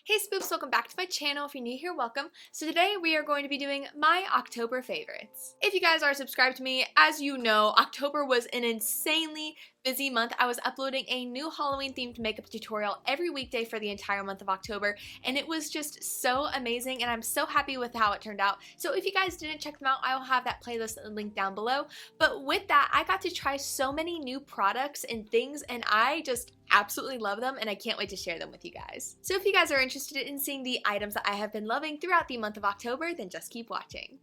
Hey spoops, welcome back to my channel. If you're new here, welcome. So today we are going to be doing my October favorites. If you guys are subscribed to me, as you know, October was an insanely busy month. I was uploading a new Halloween themed makeup tutorial every weekday for the entire month of October, and it was just so amazing, and I'm so happy with how it turned out. So if you guys didn't check them out, I will have that playlist linked down below. But with that, I got to try so many new products and things, and I just absolutely love them, and I can't wait to share them with you guys. So if you guys are interested in seeing the items that I have been loving throughout the month of October, then just keep watching.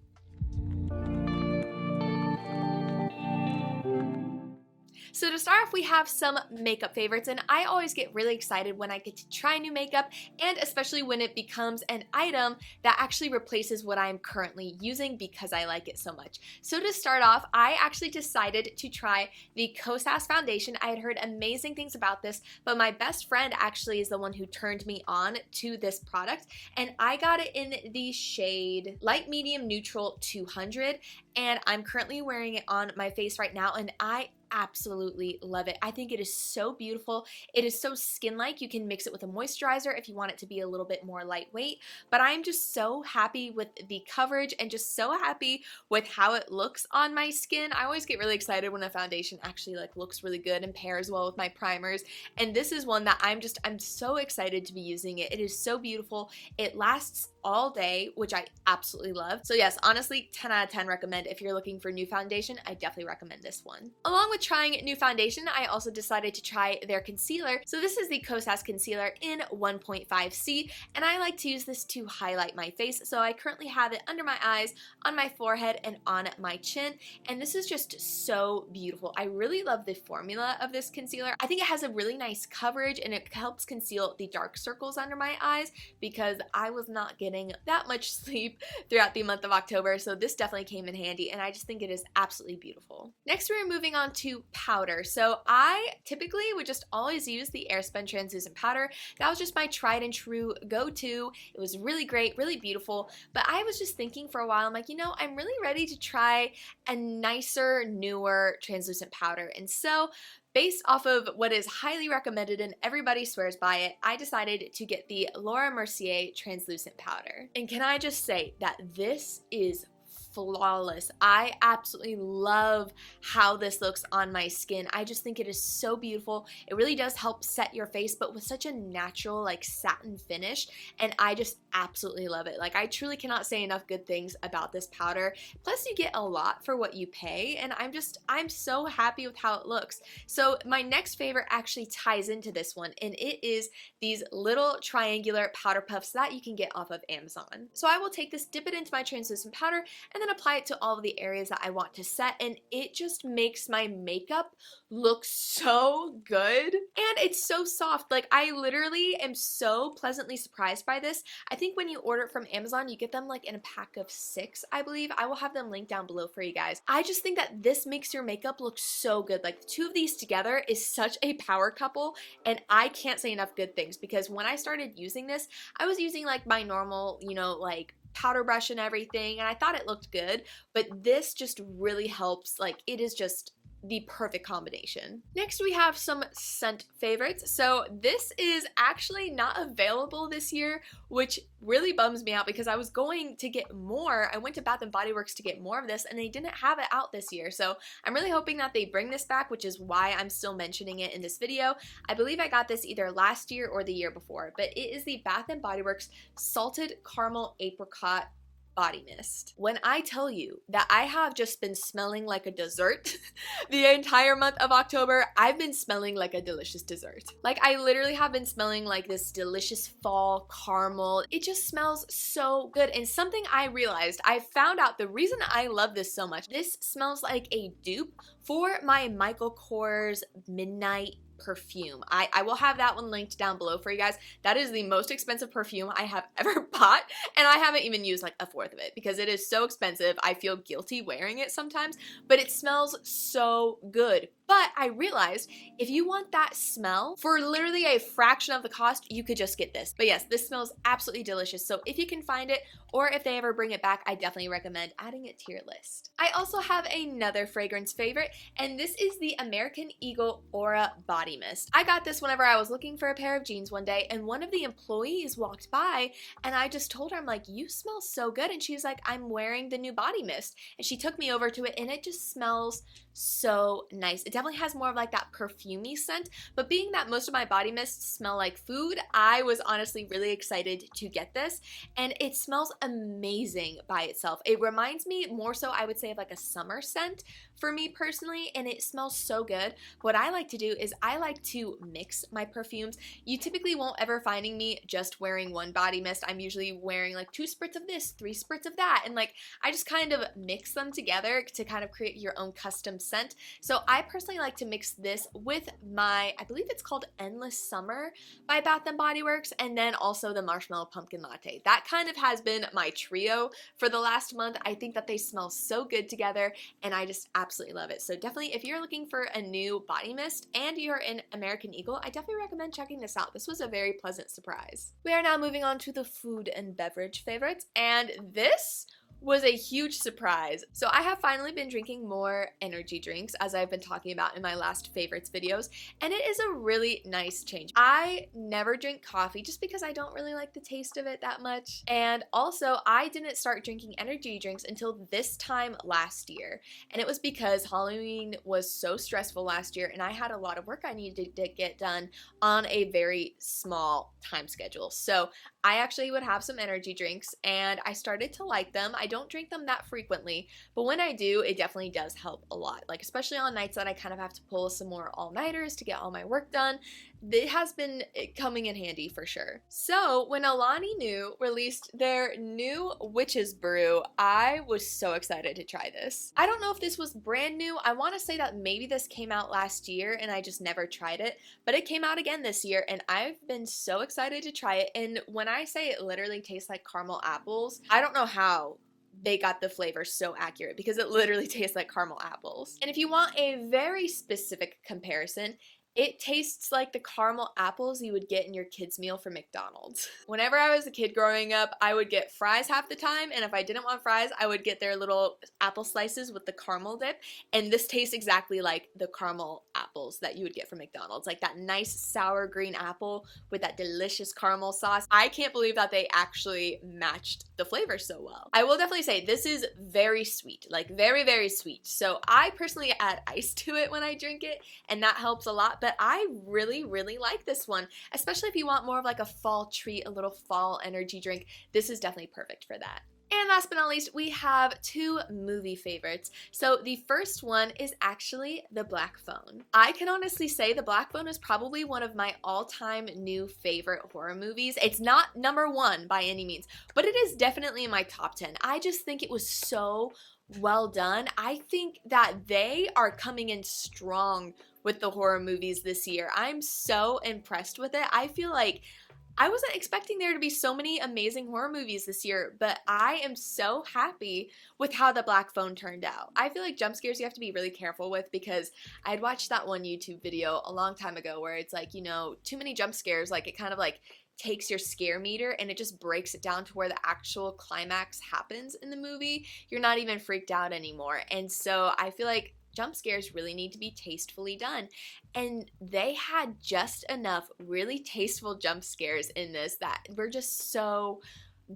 So to start off, we have some makeup favorites, and I always get really excited when I get to try new makeup, and especially when it becomes an item that actually replaces what I'm currently using because I like it so much. So to start off, I actually decided to try the 𝐒𝐲 foundation. I had heard amazing things about this, but my best friend actually is the one who turned me on to this product, and I got it in the shade Light Medium Neutral 200, and I'm currently wearing it on my face right now, and I absolutely love it. I think it is so beautiful. It is so skin-like. You can mix it with a moisturizer if you want it to be a little bit more lightweight, but I'm just so happy with the coverage and just so happy with how it looks on my skin. I always get really excited when a foundation actually looks really good and pairs well with my primers, and this is one that I'm so excited to be using it. It is so beautiful. It lasts all day, which I absolutely love. So yes, honestly, 10 out of 10 recommend. If you're looking for new foundation, I definitely recommend this one. Along with trying new foundation, I also decided to try their concealer. So this is the 𝐒𝐲 concealer in 1.5C, and I like to use this to highlight my face. So I currently have it under my eyes, on my forehead, and on my chin, and this is just so beautiful. I really love the formula of this concealer. I think it has a really nice coverage, and it helps conceal the dark circles under my eyes because I was not getting that much sleep throughout the month of October, so this definitely came in handy, and I just think it is absolutely beautiful. Next, we're moving on to powder. So I typically would just always use the Airspun translucent powder. That was just my tried and true go-to. It was really great, really beautiful, but I was just thinking for a while, I'm like, you know, I'm really ready to try a nicer, newer translucent powder, and so based off of what is highly recommended and everybody swears by it, I decided to get the Laura Mercier translucent powder. And can I just say that this is flawless. I absolutely love how this looks on my skin. I just think it is so beautiful. It really does help set your face, but with such a natural satin finish, and I just absolutely love it. I truly cannot say enough good things about this powder. Plus you get a lot for what you pay, and I'm so happy with how it looks. So my next favorite actually ties into this one, and it is these little triangular powder puffs that you can get off of Amazon. So I will take this, dip it into my translucent powder, and then apply it to all of the areas that I want to set, and it just makes my makeup look so good, and it's so soft. I literally am so pleasantly surprised by this. I think when you order it from Amazon, you get them in a pack of 6, I believe. I will have them linked down below for you guys. I just think that this makes your makeup look so good. The two of these together is such a power couple, and I can't say enough good things, because when I started using this, I was using my normal, powder brush and everything, and I thought it looked good, but this just really helps. It is just the perfect combination. Next, we have some scent favorites. So this is actually not available this year, which really bums me out because I was going to get more. I went to Bath & Body Works to get more of this, and they didn't have it out this year. So I'm really hoping that they bring this back, which is why I'm still mentioning it in this video. I believe I got this either last year or the year before, but it is the Bath & Body Works Salted Caramel Apricot Body Mist. When I tell you that I have just been smelling like a dessert the entire month of October, I've been smelling like a delicious dessert. I literally have been smelling like this delicious fall caramel. It just smells so good, and something I realized, I found out the reason I love this so much, this smells like a dupe for my Michael Kors Midnight perfume. I will have that one linked down below for you guys. That is the most expensive perfume I have ever bought, and I haven't even used a fourth of it because it is so expensive. I feel guilty wearing it sometimes, but it smells so good. But I realized if you want that smell for literally a fraction of the cost, you could just get this. But yes, this smells absolutely delicious. So if you can find it, or if they ever bring it back, I definitely recommend adding it to your list. I also have another fragrance favorite, and this is the American Eagle Aura Body body mist. I got this whenever I was looking for a pair of jeans one day, and one of the employees walked by, and I just told her, I'm like, you smell so good, and she's like, I'm wearing the new body mist, and she took me over to it, and it just smells so nice. It definitely has more of like that perfumey scent, but being that most of my body mists smell like food, I was honestly really excited to get this, and it smells amazing by itself. It reminds me more so, I would say, of like a summer scent for me personally, and it smells so good. What I like to do is I like to mix my perfumes. You typically won't ever finding me just wearing one body mist. I'm usually wearing like 2 spritz of this, 3 spritz of that, and like I just kind of mix them together to kind of create your own custom scent. So I personally like to mix this with my, I believe it's called Endless Summer by Bath & Body Works, and then also the Marshmallow Pumpkin Latte. That kind of has been my trio for the last month. I think that they smell so good together, and I just absolutely love it. So definitely, if you're looking for a new body mist and you're in American Eagle, I definitely recommend checking this out. This was a very pleasant surprise. We are now moving on to the food and beverage favorites, and this was a huge surprise. So I have finally been drinking more energy drinks, as I've been talking about in my last favorites videos, and it is a really nice change. I never drink coffee just because I don't really like the taste of it that much, and also I didn't start drinking energy drinks until this time last year, and it was because Halloween was so stressful last year, and I had a lot of work I needed to get done on a very small time schedule. So I actually would have some energy drinks, and I started to like them. I don't drink them that frequently, but when I do, it definitely does help a lot. Like, especially on nights that I kind of have to pull some more all-nighters to get all my work done, it has been coming in handy for sure. So when Alani Nu released their new Witch's Brew, I was so excited to try this. I don't know if this was brand new. I want to say that maybe this came out last year and I just never tried it, but it came out again this year, and I've been so excited to try it. And when I say it literally tastes like caramel apples, I don't know how they got the flavor so accurate, because it literally tastes like caramel apples. And if you want a very specific comparison, it tastes like the caramel apples you would get in your kids' meal from McDonald's. Whenever I was a kid growing up, I would get fries half the time, and if I didn't want fries, I would get their little apple slices with the caramel dip, and this tastes exactly like the caramel apples that you would get from McDonald's. Like that nice sour green apple with that delicious caramel sauce. I can't believe that they actually matched the flavor so well. I will definitely say this is very sweet, like very, very sweet. So I personally add ice to it when I drink it, and that helps a lot. But I really, really like this one, especially if you want more of like a fall treat, a little fall energy drink. This is definitely perfect for that. And last but not least, we have 2 movie favorites. So the first one is actually The Black Phone. I can honestly say The Black Phone is probably one of my all-time new favorite horror movies. It's not number 1 by any means, but it is definitely in my top 10. I just think it was so well done. I think that they are coming in strong with the horror movies this year. I'm so impressed with it. I feel like I wasn't expecting there to be so many amazing horror movies this year, but I am so happy with how The Black Phone turned out. I feel like jump scares you have to be really careful with, because I had watched that one YouTube video a long time ago where it's like, you know, too many jump scares, like it kind of like takes your scare meter and it just breaks it down to where the actual climax happens in the movie. You're not even freaked out anymore. And so I feel like jump scares really need to be tastefully done, and they had just enough really tasteful jump scares in this that were just so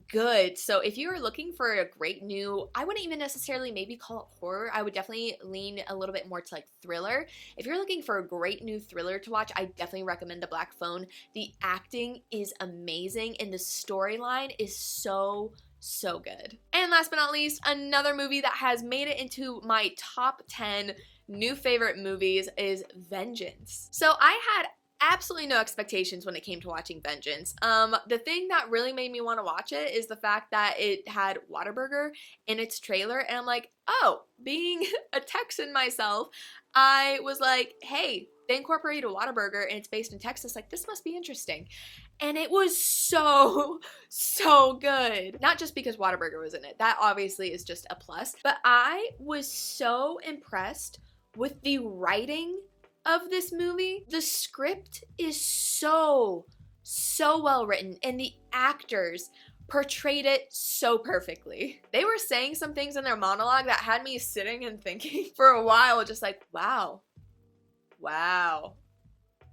good. So if you are looking for a great new, I wouldn't even necessarily maybe call it horror, I would definitely lean a little bit more to like thriller. If you're looking for a great new thriller to watch, I definitely recommend The Black Phone. The acting is amazing and the storyline is so good. And last but not least, another movie that has made it into my top 10 new favorite movies is Vengeance. So I had absolutely no expectations when it came to watching Vengeance. The thing that really made me want to watch it is the fact that it had Whataburger in its trailer, and I'm like, oh, being a Texan myself, I was like, hey, they incorporated a Whataburger and it's based in Texas, like this must be interesting. And it was so good. Not just because Whataburger was in it, that obviously is just a plus, but I was so impressed with the writing of this movie. The script is so well written, and the actors portrayed it so perfectly. They were saying some things in their monologue that had me sitting and thinking for a while, just like, wow,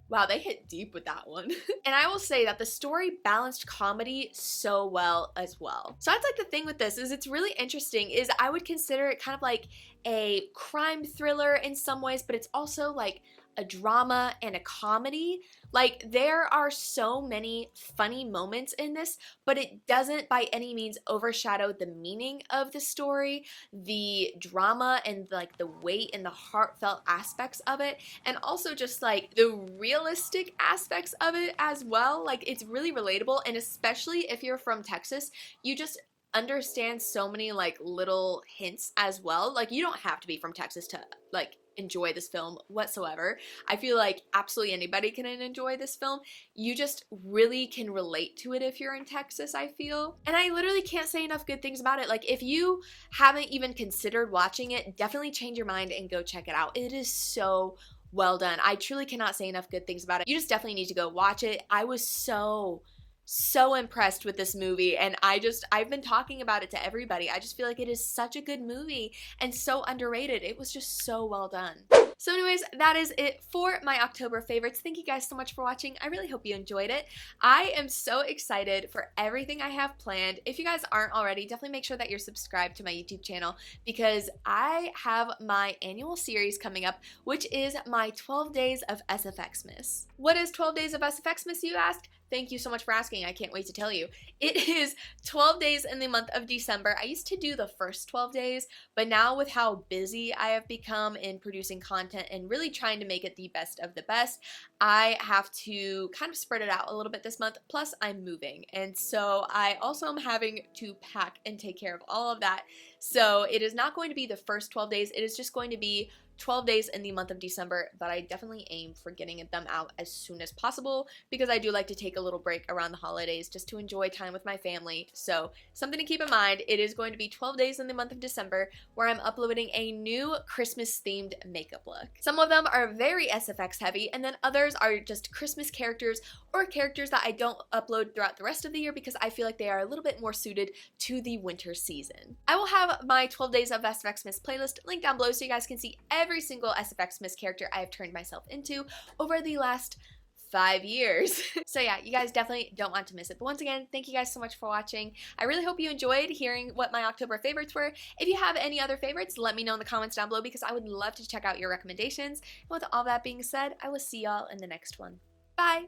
Wow, they hit deep with that one. And I will say that the story balanced comedy so well as well. So that's like the thing with this, is it's really interesting, is I would consider it kind of like a crime thriller in some ways, but it's also like a drama and a comedy. Like, there are so many funny moments in this, but it doesn't by any means overshadow the meaning of the story, the drama, and like the weight and the heartfelt aspects of it, and also just like the realistic aspects of it as well. Like, it's really relatable, and especially if you're from Texas, you just understand so many like little hints as well. Like, you don't have to be from Texas to like enjoy this film whatsoever. I feel like absolutely anybody can enjoy this film. You just really can relate to it if you're in Texas, I feel. And I literally can't say enough good things about it. Like, if you haven't even considered watching it, definitely change your mind and go check it out. It is so well done. I truly cannot say enough good things about it. You just definitely need to go watch it. I was so impressed with this movie, and I've been talking about it to everybody. I just feel like it is such a good movie and so underrated. It was just so well done. So anyways, that is it for my October favorites. Thank you guys so much for watching. I really hope you enjoyed it. I am so excited for everything I have planned. If you guys aren't already, definitely make sure that you're subscribed to my YouTube channel, because I have my annual series coming up, which is my 12 Days of SFXmas. What is 12 Days of SFXmas, you ask? Thank you so much for asking. I can't wait to tell you. It is 12 days in the month of December. I used to do the first 12 days, but now with how busy I have become in producing content and really trying to make it the best of the best, I have to kind of spread it out a little bit this month. Plus, I'm moving, and so I also am having to pack and take care of all of that. So it is not going to be the first 12 days. It is just going to be 12 days in the month of December, but I definitely aim for getting them out as soon as possible, because I do like to take a little break around the holidays just to enjoy time with my family. So something to keep in mind, it is going to be 12 days in the month of December where I'm uploading a new Christmas themed makeup look. Some of them are very SFX heavy, and then others are just Christmas characters or characters that I don't upload throughout the rest of the year because I feel like they are a little bit more suited to the winter season. I will have my 12 Days of SFXmas playlist linked down below so you guys can see every single SFXmas character I have turned myself into over the last 5 years. So yeah, you guys definitely don't want to miss it. But once again, thank you guys so much for watching. I really hope you enjoyed hearing what my October favorites were. If you have any other favorites, let me know in the comments down below, because I would love to check out your recommendations. And with all that being said, I will see y'all in the next one. Bye!